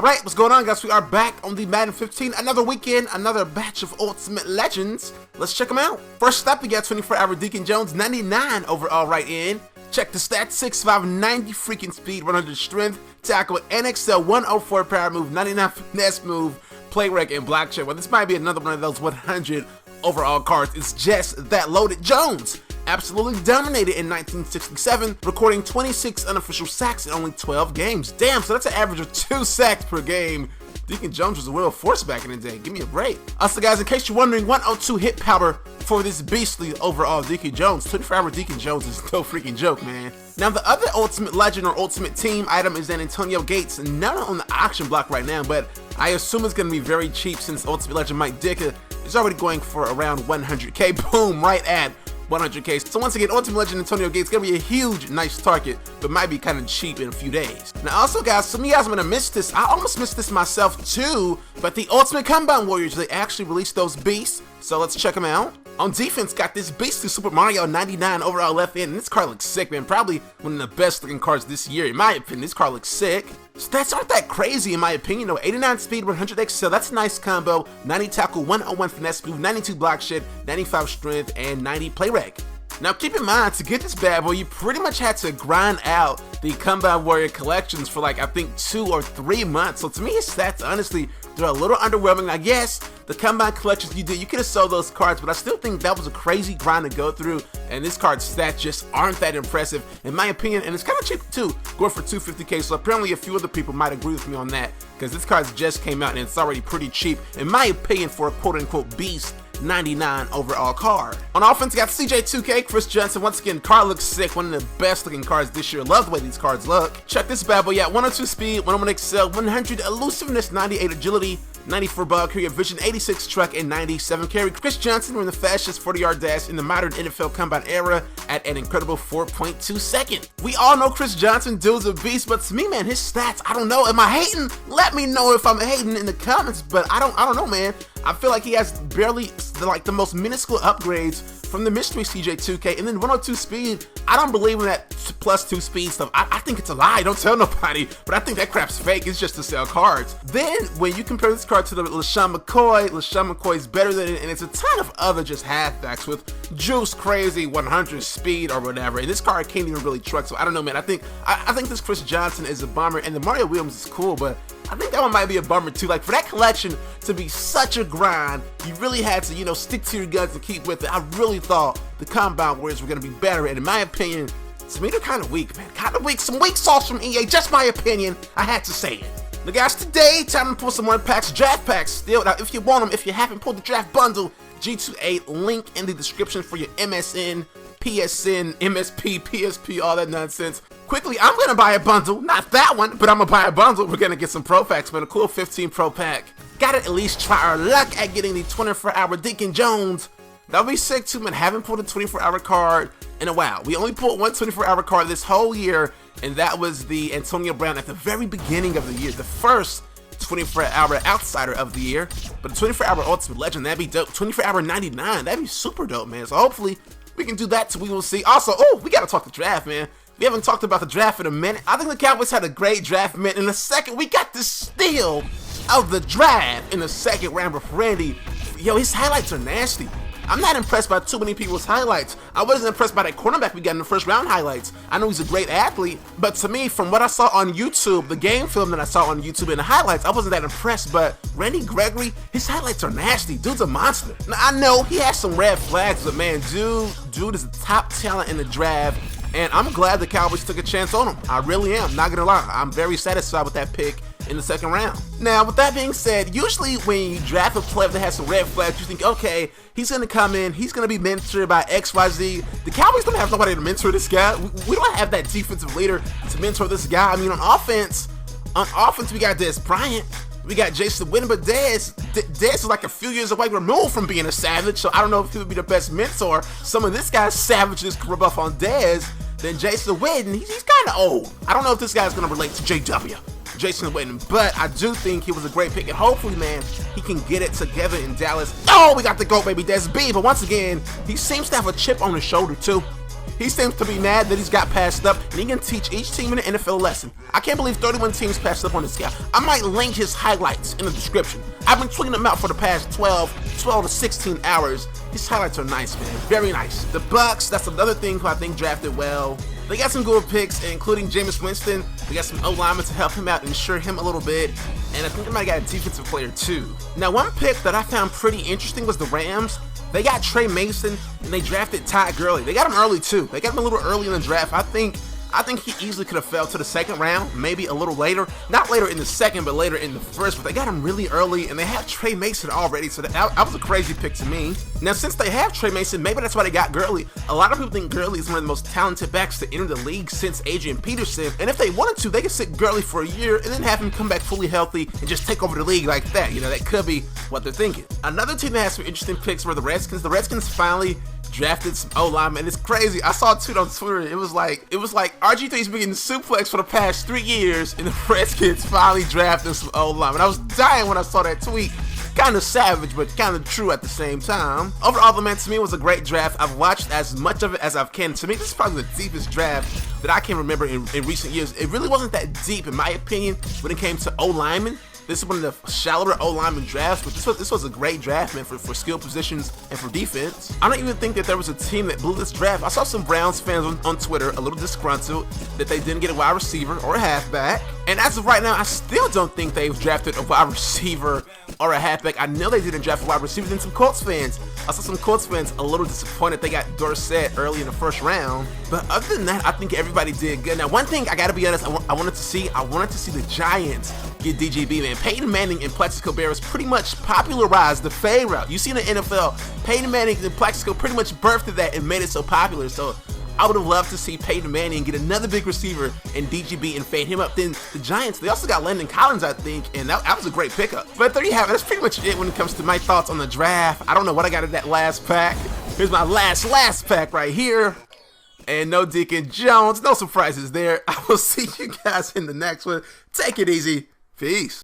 Alright, what's going on, guys? We are back on the Madden 15. Another weekend, another batch of Ultimate Legends. Let's check them out. First up, we got 24-hour Deacon Jones, 99 overall right in. Check the stats, 6'5", 90 freaking speed, 100 strength, tackle, NXL, 104 power move, 99 finesse move, play rec, and block check. Well, this might be another one of those 100 overall cards. It's just that loaded. Jones absolutely dominated in 1967, recording 26 unofficial sacks in only 12 games. Damn, so that's an average of 2 sacks per game. Deacon Jones was a real force back in the day. Give me a break. Also, guys, in case you're wondering, 102 hit power for this beastly overall Deacon Jones. 24-hour Deacon Jones is no freaking joke, man. Now, the other Ultimate Legend or Ultimate Team item is an Antonio Gates. Not on the auction block right now, but I assume it's going to be very cheap since Ultimate Legend Mike Ditka is already going for around 100K. Boom, right at 100K. So once again, Ultimate Legend Antonio Gates gonna be a huge, nice target, but might be kind of cheap in a few days. Now also, guys, some of you guys are gonna miss this. I almost missed this myself too, but the Ultimate Combine Warriors, they actually released those beasts, so let's check them out. On defense, got this beast through Super Mario 99 overall left end, and this card looks sick, man. Probably one of the best looking cards this year, in my opinion. This card looks sick. Stats aren't that crazy, in my opinion, though. 89 speed, 100 excel, that's a nice combo. 90 tackle, 101 finesse move, 92 block shed, 95 strength, and 90 play rec. Now keep in mind, to get this bad boy, you pretty much had to grind out the Combine Warrior collections for like, I think 2 or 3 months. So to me, his stats, honestly, they're a little underwhelming. I guess the Combine collections you could have sold those cards, but I still think that was a crazy grind to go through, and this card's stats just aren't that impressive, in my opinion, and it's kind of cheap too, going for 250K, so apparently a few other people might agree with me on that, because this card just came out and it's already pretty cheap, in my opinion, for a quote-unquote beast 99 overall card. On offense, got CJ2K, Chris Johnson. Once again, card looks sick. One of the best looking cards this year. Love the way these cards look. Check this bad boy out. 102 speed, 101 excel, 100 elusiveness, 98 agility, 94 ball carrier vision, 86 truck, and 97 carry. Chris Johnson ran the fastest 40-yard dash in the modern NFL Combine era at an incredible 4.2 seconds. We all know Chris Johnson, dude's a beast, but to me, man, his stats, I don't know. Am I hating? Let me know if I'm hating in the comments, but I don't know, man. I feel like he has barely like the most minuscule upgrades from the mystery CJ2K, and then 102 speed. I don't believe in that +2 speed stuff. I think it's a lie. Don't tell nobody, but I think that crap's fake. It's just to sell cards. Then when you compare this card to the LaShawn McCoy is better than it, and it's a ton of other just halfbacks with juice crazy 100 speed or whatever, and this card can't even really truck. So I don't know, man. I think this Chris Johnson is a bummer, and the Mario Williams is cool, but I think that one might be a bummer too. Like, for that collection to be such a grind, you really had to, stick to your guns and keep with it. I really thought the Combine Warriors were going to be better, and in my opinion, to me, they're kind of weak, man. Kind of weak. Some weak sauce from EA, just my opinion. I had to say it. Now, guys, today, time to pull some more packs, draft packs still. Now, if you want them, if you haven't pulled the draft bundle, G28, link in the description for your MSN, PSN, MSP, PSP, all that nonsense. Quickly, I'm going to buy a bundle. Not that one, but I'm going to buy a bundle. We're going to get some pro packs, man. A cool 15 pro pack. Gotta at least try our luck at getting the 24-hour Deacon Jones. That'll be sick too, man. Haven't pulled a 24-hour card in a while. We only pulled one 24-hour card this whole year, and that was the Antonio Brown at the very beginning of the year. The first 24-hour outsider of the year. But the 24-hour Ultimate Legend, that'd be dope. 24-hour 99, that'd be super dope, man. So hopefully we can do that too. We will see. Also, we gotta talk the draft, man. We haven't talked about the draft in a minute. I think the Cowboys had a great draft, man. In the second, we got the steal of the draft in the second round with Randy. Yo, his highlights are nasty. I'm not impressed by too many people's highlights. I wasn't impressed by that cornerback we got in the first round highlights. I know he's a great athlete, but to me, from what I saw on YouTube, the game film that I saw on YouTube and the highlights, I wasn't that impressed. But Randy Gregory, his highlights are nasty. Dude's a monster. Now, I know he has some red flags, but man, dude is a top talent in the draft, and I'm glad the Cowboys took a chance on him. I really am, not gonna lie. I'm very satisfied with that pick in the second round. Now, with that being said, usually when you draft a player that has some red flags, you think, okay, he's going to come in, he's going to be mentored by XYZ. The Cowboys don't have nobody to mentor this guy. We don't have that defensive leader to mentor this guy. I mean, on offense, we got Dez Bryant, we got Jason Witten, but Dez is like a few years away removed from being a savage, so I don't know if he would be the best mentor. Some of this guy's savages can rub off on Dez. Then Jason Witten, he's kind of old. I don't know if this guy's going to relate to JW. Jason Witten, but I do think he was a great pick, and hopefully, man, he can get it together in Dallas. Oh, we got the GOAT, baby, Des B, but once again, he seems to have a chip on his shoulder, too. He seems to be mad that he's got passed up, and he can teach each team in the NFL a lesson. I can't believe 31 teams passed up on this guy. I might link his highlights in the description. I've been tweeting them out for the past 12 to 16 hours. His highlights are nice, man. Very nice. The Bucks, that's another thing who I think drafted well. They got some good picks, including Jameis Winston. They got some O-linemen to help him out and insure him a little bit. And I think they might have got a defensive player too. Now, one pick that I found pretty interesting was the Rams. They got Trey Mason, and they drafted Todd Gurley. They got him early too. They got him a little early in the draft. I think he easily could have fell to the second round, maybe a little later. Not later in the second, but later in the first. But they got him really early, and they have Trey Mason already, so that was a crazy pick to me. Now, since they have Trey Mason, maybe that's why they got Gurley. A lot of people think Gurley is one of the most talented backs to enter the league since Adrian Peterson, and if they wanted to, they could sit Gurley for a year and then have him come back fully healthy and just take over the league like that. You know, that could be what they're thinking. Another team that has some interesting picks were the Redskins. The Redskins finally drafted some O-linemen, and it's crazy. I saw a tweet on Twitter. It was like RG3's been getting suplexed for the past 3 years, and the Redskins finally drafted some O-linemen. I was dying when I saw that tweet. Kind of savage, but kind of true at the same time. Overall, the man, to me, it was a great draft. I've watched as much of it as I can. To me, this is probably the deepest draft that I can remember in recent years. It really wasn't that deep, in my opinion, when it came to O-linemen. This is one of the shallower O-lineman drafts, but this was a great draft, man, for skill positions and for defense. I don't even think that there was a team that blew this draft. I saw some Browns fans on Twitter a little disgruntled that they didn't get a wide receiver or a halfback. And as of right now, I still don't think they've drafted a wide receiver or a halfback. I know they didn't draft a wide receiver. Then some Colts fans. I saw some Colts fans a little disappointed they got Dorsett early in the first round. But other than that, I think everybody did good. Now, one thing I gotta be honest, I wanted to see the Giants get DGB, man. Peyton Manning and Plaxico Burress pretty much popularized the fade route. You see in the NFL, Peyton Manning and Plaxico pretty much birthed that and made it so popular. So I would have loved to see Peyton Manning get another big receiver and DGB and fade him up. Then the Giants, they also got Landon Collins, I think, and that was a great pickup. But there you have it. That's pretty much it when it comes to my thoughts on the draft. I don't know what I got in that last pack. Here's my last pack right here. And no Deacon Jones, no surprises there. I will see you guys in the next one. Take it easy. Peace.